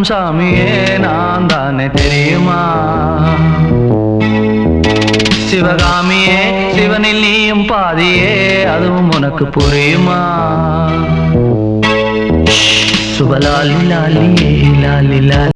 காக்கும் சாமியே நான் தானே தெரியுமா? சிவகாமியே சிவனில் நீயும் பாதியே அதுவும் உனக்கு புரியுமா? சுபலாலி லாலியே லாலி லாலி